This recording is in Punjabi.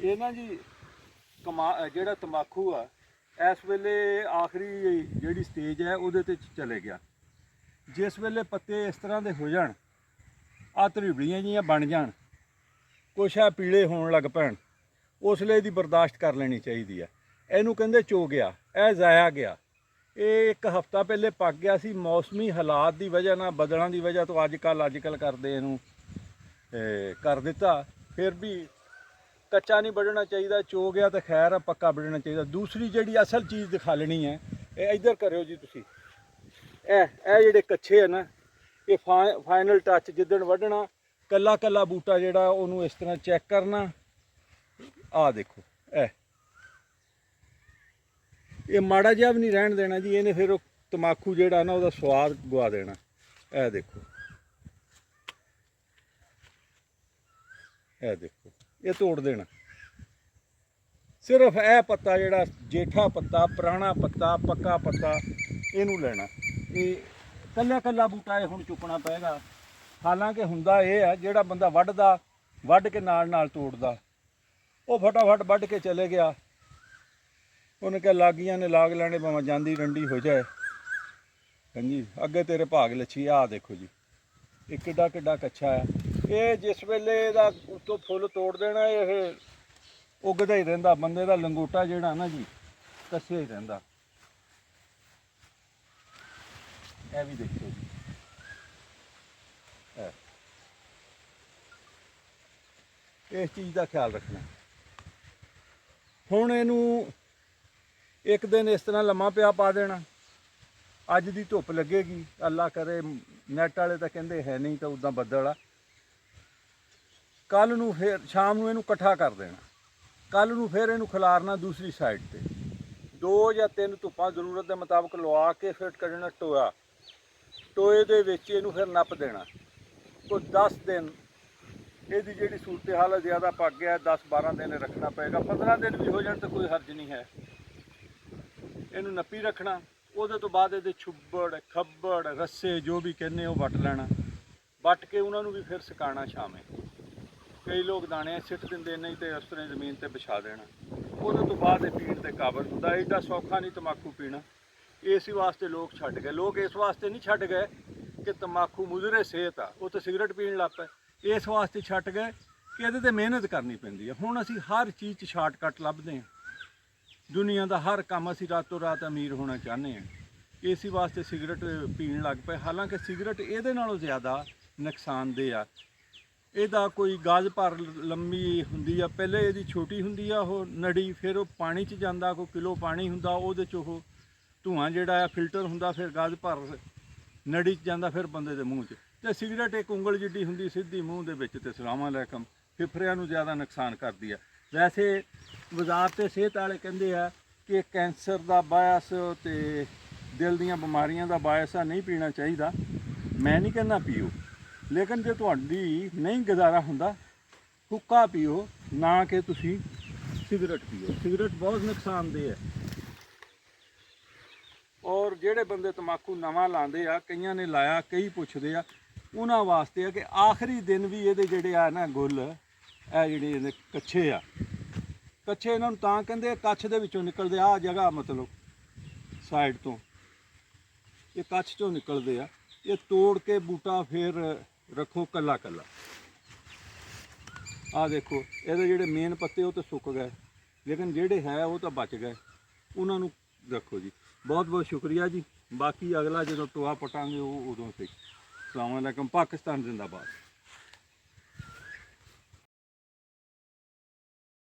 ਇਹ ਨਾ ਜੀ ਜਿਹੜਾ ਤੰਬਾਕੂ ਆ ਇਸ ਵੇਲੇ ਆਖਰੀ ਜਿਹੜੀ ਸਟੇਜ ਹੈ ਉਹਦੇ ਤੇ ਚਲੇ ਗਿਆ। ਜਿਸ ਵੇਲੇ ਪੱਤੇ ਇਸ ਤਰ੍ਹਾਂ ਦੇ ਹੋ ਜਾਣ, ਆ ਤਰੀਬੜੀਆਂ ਜੀਆਂ ਬਣ ਜਾਣ, ਕੁਛ ਆ ਪੀਲੇ ਹੋਣ ਲੱਗ ਪੈਣ, ਉਸ ਲਈ ਇਹਦੀ ਬਰਦਾਸ਼ਤ ਕਰ ਲੈਣੀ ਚਾਹੀਦੀ ਆ। ਇਹਨੂੰ ਕਹਿੰਦੇ ਚੋ ਗਿਆ, ਇਹ ਜ਼ਾਇਆ ਗਿਆ। ਇਹ ਇੱਕ ਹਫ਼ਤਾ ਪਹਿਲੇ ਪੱਕ ਗਿਆ ਸੀ, ਮੌਸਮੀ ਹਾਲਾਤ ਦੀ ਵਜ੍ਹਾ ਨਾਲ, ਬਦਲਾਂ ਦੀ ਵਜ੍ਹਾ ਤੋਂ ਅੱਜ ਕੱਲ੍ਹ ਕਰਦੇ ਇਹਨੂੰ ਕਰ ਦਿੱਤਾ। ਫਿਰ ਵੀ ਕੱਚਾ ਨਹੀਂ ਵੱਢਣਾ ਚਾਹੀਦਾ, ਚੋ ਗਿਆ ਤਾਂ ਖੈਰ ਆ, ਪੱਕਾ ਵੱਢਣਾ ਚਾਹੀਦਾ। ਦੂਸਰੀ ਜਿਹੜੀ ਅਸਲ ਚੀਜ਼ ਦਿਖਾ ਲੈਣੀ ਹੈ, ਇਹ ਇੱਧਰ ਕਰਿਓ ਜੀ ਤੁਸੀਂ। ਇਹ ਜਿਹੜੇ ਕੱਚੇ ਆ ਨਾ, ਇਹ ਫਾਈਨਲ ਟੱਚ ਜਿੱਦਣ ਵੱਢਣਾ, ਕੱਲਾ ਬੂਟਾ ਜਿਹੜਾ ਉਹਨੂੰ ਇਸ ਤਰ੍ਹਾਂ ਚੈੱਕ ਕਰਨਾ। ਆਹ ਦੇਖੋ, ਇਹ ਮਾੜਾ ਜਿਹਾ ਵੀ ਨਹੀਂ ਰਹਿਣ ਦੇਣਾ ਜੀ, ਇਹਨੇ ਫਿਰ ਉਹ ਤੰਬਾਕੂ ਜਿਹੜਾ ਨਾ ਉਹਦਾ ਸਵਾਦ ਗਵਾ ਦੇਣਾ। ਇਹ ਦੇਖੋ, ਇਹ ਤੋੜ ਦੇਣਾ। ਸਿਰਫ ਇਹ ਪੱਤਾ ਜਿਹੜਾ ਜੇਠਾ ਪੱਤਾ, ਪੁਰਾਣਾ ਪੱਤਾ, ਪੱਕਾ ਪੱਤਾ, ਇਹਨੂੰ ਲੈਣਾ। ਇਹ ਕੱਲਾ ਬੂਟਾ ਇਹ ਹੁਣ ਚੁੱਕਣਾ ਪਏਗਾ। ਹਾਲਾਂਕਿ ਹੁੰਦਾ ਇਹ ਆ, ਜਿਹੜਾ ਬੰਦਾ ਵੱਢ ਕੇ ਨਾਲ ਤੋੜਦਾ, ਉਹ ਫਟਾਫਟ ਵੱਢ ਕੇ ਚਲੇ ਗਿਆ। ਉਹਨੇ ਕਿਹਾ ਲਾਗੀਆਂ ਨੇ ਲਾਗ ਲੈਣੇ, ਭਾਵੇਂ ਜਾਂਦੀ ਰੰਡੀ ਹੋ ਜਾਏ। ਹਾਂਜੀ, ਅੱਗੇ ਤੇਰੇ ਭਾਗ ਲੱਛੀ। ਆਹ ਦੇਖੋ ਜੀ, ਇਹ ਕਿੱਡਾ ਕੱਚਾ ਆ। ਇਹ ਜਿਸ ਵੇਲੇ ਇਹਦਾ ਉੱਤੋਂ ਫੁੱਲ ਤੋੜ ਦੇਣਾ, ਇਹ ਉੱਗਦਾ ਹੀ ਰਹਿੰਦਾ। ਬੰਦੇ ਦਾ ਲੰਗੋਟਾ ਜਿਹੜਾ ਨਾ ਜੀ, ਕੱਸਿਆ ਹੀ ਰਹਿੰਦਾ। ਇਹ ਵੀ ਦੇਖੋ ਜੀ, ਇਸ ਚੀਜ਼ ਦਾ ਖਿਆਲ ਰੱਖਣਾ। ਹੁਣ ਇਹਨੂੰ ਇੱਕ ਦਿਨ ਇਸ ਤਰ੍ਹਾਂ ਲੰਮਾ ਪਿਆ ਪਾ ਦੇਣਾ। ਅੱਜ ਦੀ ਧੁੱਪ ਲੱਗੇਗੀ, ਅੱਲਾ ਕਰੇ, ਨੈਟ ਵਾਲੇ ਤਾਂ ਕਹਿੰਦੇ ਹੈ ਨਹੀਂ, ਤਾਂ ਉੱਦਾਂ ਬੱਦਲ ਆ। ਕੱਲ੍ਹ ਨੂੰ ਫਿਰ ਸ਼ਾਮ ਨੂੰ ਇਹਨੂੰ ਇਕੱਠਾ ਕਰ ਦੇਣਾ। ਕੱਲ੍ਹ ਨੂੰ ਫਿਰ ਇਹਨੂੰ ਖਿਲਾਰਨਾ ਦੂਸਰੀ ਸਾਈਡ 'ਤੇ। 2 ਜਾਂ 3 ਧੁੱਪਾਂ ਜ਼ਰੂਰਤ ਦੇ ਮੁਤਾਬਕ ਲਵਾ ਕੇ ਫਿਰ ਕੱਢਣਾ ਟੋਆ। ਟੋਏ ਦੇ ਵਿੱਚ ਇਹਨੂੰ ਫਿਰ ਨੱਪ ਦੇਣਾ। ਕੋਈ 10 ਦਿਨ ਇਹਦੀ ਜਿਹੜੀ ਸੂਰਤ ਹਾਲ ਹੈ, ਜ਼ਿਆਦਾ ਪੱਕ ਗਿਆ, 10-12 ਦਿਨ ਰੱਖਣਾ ਪਏਗਾ। 15 ਦਿਨ ਵੀ ਹੋ ਜਾਣ ਤਾਂ ਕੋਈ ਹਰਜ ਨਹੀਂ ਹੈ। ਇਹਨੂੰ ਨੱਪੀ ਰੱਖਣਾ। ਉਹਦੇ ਤੋਂ ਬਾਅਦ ਇਹਦੇ ਛੁੱਬੜ, ਖੱਬੜ, ਰੱਸੇ ਜੋ ਵੀ ਕਹਿੰਦੇ ਉਹ ਵੱਟ ਲੈਣਾ। ਵੱਟ ਕੇ ਉਹਨਾਂ ਨੂੰ ਵੀ ਫਿਰ ਸੁਕਾਉਣਾ ਸ਼ਾਮੇ। ਕਈ ਲੋਕ ਦਾਣੇ ਸਿੱਟ ਦਿੰਦੇ, ਨਹੀਂ ਤੇ ਉਸ ਤਰ੍ਹਾਂ ਜ਼ਮੀਨ ਤੇ ਵਿਛਾ ਦੇਣਾ। ਉਹਦੇ ਤੋਂ ਬਾਅਦ ਇਹ ਪੀਣ ਦੇ ਕਾਬਲ ਹੁੰਦਾ। ਐਡਾ ਸੌਖਾ ਨਹੀਂ ਤੰਬਾਕੂ ਪੀਣਾ। ਇਸੇ ਵਾਸਤੇ ਲੋਕ ਛੱਡ ਗਏ। ਲੋਕ ਇਸ ਵਾਸਤੇ ਨਹੀਂ ਛੱਡ ਗਏ ਕਿ ਤੰਬਾਕੂ ਮੁਜ਼ਰੇ ਸਿਹਤ ਆ, ਉਹ ਤਾਂ ਸਿਗਰਟ ਪੀਣ ਲੱਗ ਪਏ। ਇਸ ਵਾਸਤੇ ਛੱਡ ਗਏ ਕਿ ਇਹਦੇ ਤੇ ਮਿਹਨਤ ਕਰਨੀ ਪੈਂਦੀ ਹੈ। ਹੁਣ ਅਸੀਂ ਹਰ ਚੀਜ਼ 'ਚ ਸ਼ਾਰਟਕੱਟ ਲੱਭਦੇ ਹਾਂ। ਦੁਨੀਆ ਦਾ ਹਰ ਕੰਮ ਅਸੀਂ ਰਾਤੋਂ ਰਾਤ ਅਮੀਰ ਹੋਣਾ ਚਾਹੁੰਦੇ ਹਾਂ। ਇਸੇ ਵਾਸਤੇ ਸਿਗਰਟ ਪੀਣ ਲੱਗ ਪਏ। ਹਾਲਾਂਕਿ ਸਿਗਰਟ ਇਹਦੇ ਨਾਲੋਂ ਜ਼ਿਆਦਾ ਨੁਕਸਾਨਦੇਹ ਆ। ਇਹਦਾ ਕੋਈ ਗਜ਼ ਭਰ ਲੰਮੀ ਹੁੰਦੀ ਆ, ਪਹਿਲੇ ਇਹਦੀ ਛੋਟੀ ਹੁੰਦੀ ਆ ਉਹ ਨੜੀ, ਫਿਰ ਉਹ ਪਾਣੀ 'ਚ ਜਾਂਦਾ, ਕੋਈ ਕਿਲੋ ਪਾਣੀ ਹੁੰਦਾ, ਉਹਦੇ 'ਚ ਉਹ ਧੂੰਆਂ ਜਿਹੜਾ ਆ ਫਿਲਟਰ ਹੁੰਦਾ, ਫਿਰ ਗਜ਼ ਭਰ ਨੜੀ 'ਚ ਜਾਂਦਾ, ਫਿਰ ਬੰਦੇ ਦੇ ਮੂੰਹ 'ਚ। ਅਤੇ ਸਿਗਰਟ ਇੱਕ ਉਂਗਲ ਜਿੱਡੀ ਹੁੰਦੀ, ਸਿੱਧੀ ਮੂੰਹ ਦੇ ਵਿੱਚ, ਅਤੇ ਸਲਾਮ ਅਲੈਕਮ, ਫੇਫੜਿਆਂ ਨੂੰ ਜ਼ਿਆਦਾ ਨੁਕਸਾਨ ਕਰਦੀ ਆ। ਵੈਸੇ ਵਜ਼ਾਰਤ ਸਿਹਤ ਵਾਲੇ ਕਹਿੰਦੇ ਆ ਕਿ ਕੈਂਸਰ ਦਾ ਬਾਇਸ ਅਤੇ ਦਿਲ ਦੀਆਂ ਬਿਮਾਰੀਆਂ ਦਾ ਬਾਇਸ ਆ, ਨਹੀਂ ਪੀਣਾ ਚਾਹੀਦਾ। ਮੈਂ ਨਹੀਂ ਕਹਿੰਦਾ ਪੀਓ, ਲੇਕਿਨ ਜੇ ਤੁਹਾਡੀ ਨਹੀਂ ਗੁਜ਼ਾਰਾ ਹੁੰਦਾ, ਹੁੱਕਾ ਪੀਓ, ਨਾ ਕਿ ਤੁਸੀਂ ਸਿਗਰਟ ਪੀਓ। ਸਿਗਰਟ ਬਹੁਤ ਨੁਕਸਾਨਦੇਹ ਹੈ। ਔਰ ਜਿਹੜੇ ਬੰਦੇ ਤੰਬਾਕੂ ਨਵਾਂ ਲਾਉਂਦੇ ਆ, ਕਈਆਂ ਨੇ ਲਾਇਆ, ਕਈ ਪੁੱਛਦੇ ਆ, ਉਹਨਾਂ ਵਾਸਤੇ ਆ ਕਿ ਆਖਰੀ ਦਿਨ ਵੀ ਇਹਦੇ ਜਿਹੜੇ ਆ ਨਾ ਗੁੱਲ, ਇਹ ਜਿਹੜੇ ਇਹਦੇ ਕੱਛੇ ਆ, ਕੱਛੇ ਇਹਨਾਂ ਨੂੰ ਤਾਂ ਕਹਿੰਦੇ ਆ, ਕੱਛ ਦੇ ਵਿੱਚੋਂ ਨਿਕਲਦੇ ਆ ਜਗ੍ਹਾ, ਮਤਲਬ ਸਾਈਡ ਤੋਂ ਇਹ ਕੱਛ ਚੋਂ ਨਿਕਲਦੇ ਆ। ਇਹ ਤੋੜ ਕੇ ਬੂਟਾ ਫਿਰ ਰੱਖੋ ਕੱਲਾ। ਆਹ ਦੇਖੋ, ਇਹਦੇ ਜਿਹੜੇ ਮੇਨ ਪੱਤੇ ਉਹ ਤਾਂ ਸੁੱਕ ਗਏ, ਲੇਕਿਨ ਜਿਹੜੇ ਹੈ ਉਹ ਤਾਂ ਬਚ ਗਏ, ਉਹਨਾਂ ਨੂੰ ਰੱਖੋ ਜੀ। ਬਹੁਤ ਬਹੁਤ ਸ਼ੁਕਰੀਆ ਜੀ। ਬਾਕੀ ਅਗਲਾ ਜਦੋਂ ਟੋਆ ਪਟਾਂਗੇ ਉਹ ਉਦੋਂ ਤੇ। ਅਸਲਾਮ ਵਾਲੇਕੁਮ। ਪਾਕਿਸਤਾਨ ਜ਼ਿੰਦਾਬਾਦ।